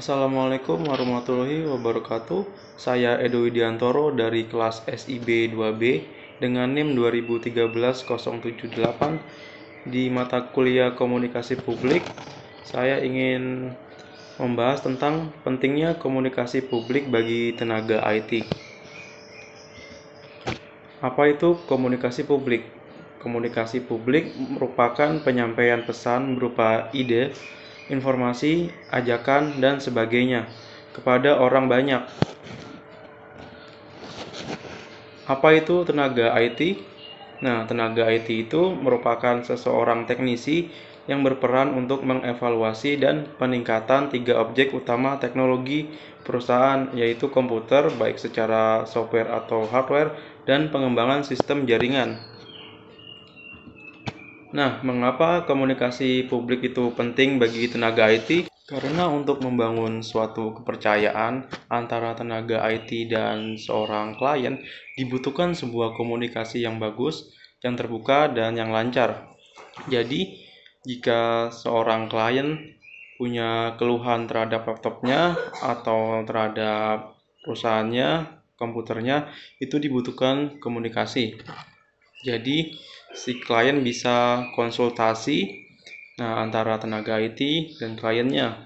Assalamualaikum warahmatullahi wabarakatuh. Saya Edo Widiantoro dari kelas SIB 2B dengan NIM 2013-078 di mata kuliah Komunikasi Publik. Saya ingin membahas tentang pentingnya komunikasi publik bagi tenaga IT. Apa itu komunikasi publik? Komunikasi publik merupakan penyampaian pesan berupa ide, informasi, ajakan, dan sebagainya kepada orang banyak. Apa itu tenaga IT? Nah, tenaga IT itu merupakan seseorang teknisi yang berperan untuk mengevaluasi dan peningkatan 3 objek utama teknologi perusahaan, yaitu komputer, baik secara software atau hardware, dan pengembangan sistem jaringan. Nah, mengapa komunikasi publik itu penting bagi tenaga IT? Karena untuk membangun suatu kepercayaan antara tenaga IT dan seorang klien, dibutuhkan sebuah komunikasi yang bagus, yang terbuka, dan yang lancar. Jadi, jika seorang klien punya keluhan terhadap laptopnya atau terhadap perusahaannya, komputernya, itu dibutuhkan komunikasi. Jadi, si klien bisa konsultasi antara tenaga IT dan kliennya.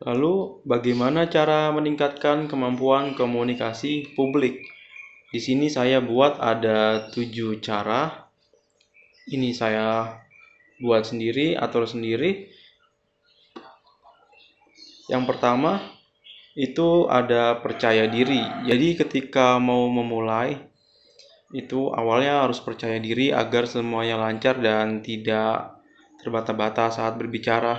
Lalu, bagaimana cara meningkatkan kemampuan komunikasi publik? Di sini saya buat ada 7 cara. Ini saya buat sendiri, atur sendiri. Yang pertama, itu ada percaya diri. Jadi ketika mau memulai, itu awalnya harus percaya diri agar semuanya lancar dan tidak terbata-bata saat berbicara.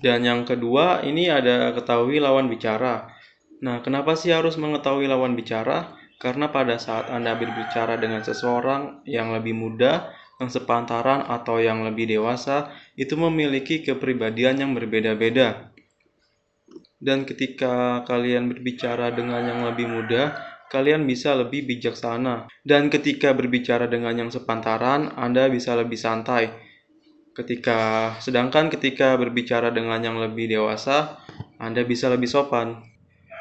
Dan yang kedua, ini ada ketahui lawan bicara. Nah, kenapa sih harus mengetahui lawan bicara? Karena pada saat Anda berbicara dengan seseorang yang lebih muda, yang sepantaran, atau yang lebih dewasa, itu memiliki kepribadian yang berbeda-beda. Dan ketika kalian berbicara dengan yang lebih muda, kalian bisa lebih bijaksana. Dan ketika berbicara dengan yang sepantaran, Anda bisa lebih santai. Sedangkan ketika berbicara dengan yang lebih dewasa, Anda bisa lebih sopan.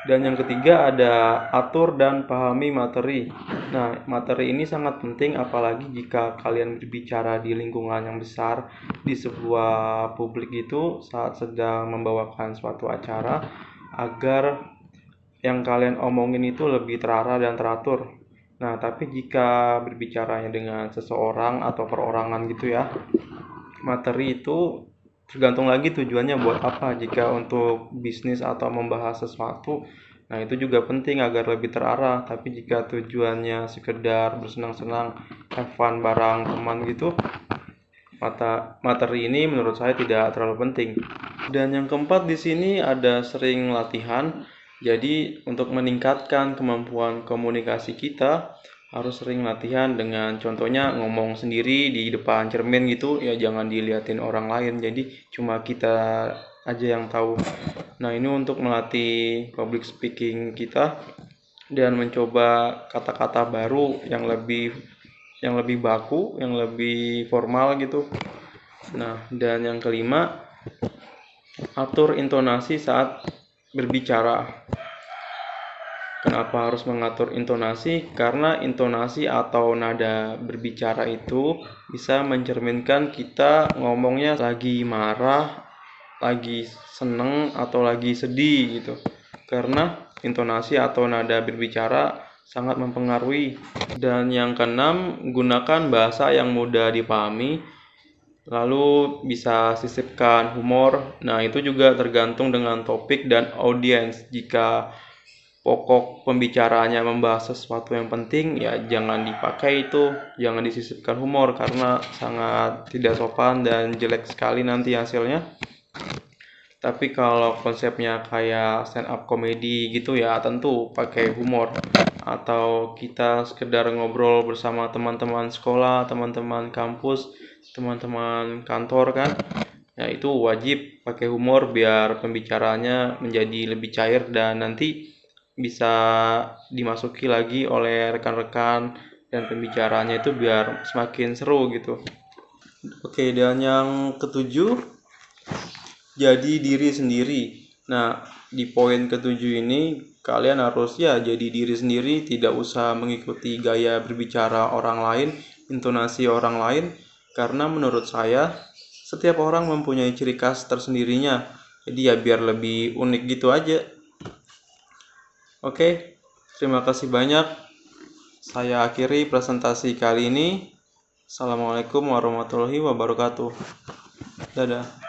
Dan yang ketiga ada atur dan pahami materi. Nah, materi ini sangat penting apalagi jika kalian berbicara di lingkungan yang besar, di sebuah publik itu saat sedang membawakan suatu acara, agar yang kalian omongin itu lebih terarah dan teratur. Nah, tapi jika berbicaranya dengan seseorang atau perorangan gitu ya, materi itu tergantung lagi tujuannya buat apa. Jika untuk bisnis atau membahas sesuatu, nah itu juga penting agar lebih terarah. Tapi jika tujuannya sekedar bersenang-senang, have fun bareng teman gitu, materi ini menurut saya tidak terlalu penting. Dan yang keempat di sini ada sering latihan. Jadi untuk meningkatkan kemampuan komunikasi kita harus sering latihan dengan contohnya ngomong sendiri di depan cermin gitu ya, jangan dilihatin orang lain, jadi cuma kita aja yang tahu. Nah, ini untuk melatih public speaking kita dan mencoba kata-kata baru yang lebih baku, yang lebih formal gitu. Nah, dan yang kelima, atur intonasi saat berbicara. Kenapa harus mengatur intonasi? Karena intonasi atau nada berbicara itu bisa mencerminkan kita ngomongnya lagi marah, lagi seneng, atau lagi sedih gitu. Karena intonasi atau nada berbicara sangat mempengaruhi. Dan yang keenam, gunakan bahasa yang mudah dipahami. Lalu bisa sisipkan humor. Nah, itu juga tergantung dengan topik dan audiens. Jika pokok pembicaraannya membahas sesuatu yang penting, ya jangan dipakai itu, jangan disisipkan humor karena sangat tidak sopan dan jelek sekali nanti hasilnya. Tapi kalau konsepnya kayak stand up comedy gitu ya tentu pakai humor. Atau kita sekedar ngobrol bersama teman-teman sekolah, teman-teman kampus, teman-teman kantor kan, ya itu wajib pakai humor biar pembicaranya menjadi lebih cair dan nanti bisa dimasuki lagi oleh rekan-rekan dan pembicaranya itu biar semakin seru gitu. Oke, dan yang ketujuh, jadi diri sendiri. Nah, di poin ketujuh ini kalian harus ya jadi diri sendiri, tidak usah mengikuti gaya berbicara orang lain, intonasi orang lain, karena menurut saya setiap orang mempunyai ciri khas tersendirinya. Jadi ya biar lebih unik gitu aja. Oke, terima kasih banyak. Saya akhiri presentasi kali ini. Assalamualaikum warahmatullahi wabarakatuh. Dadah.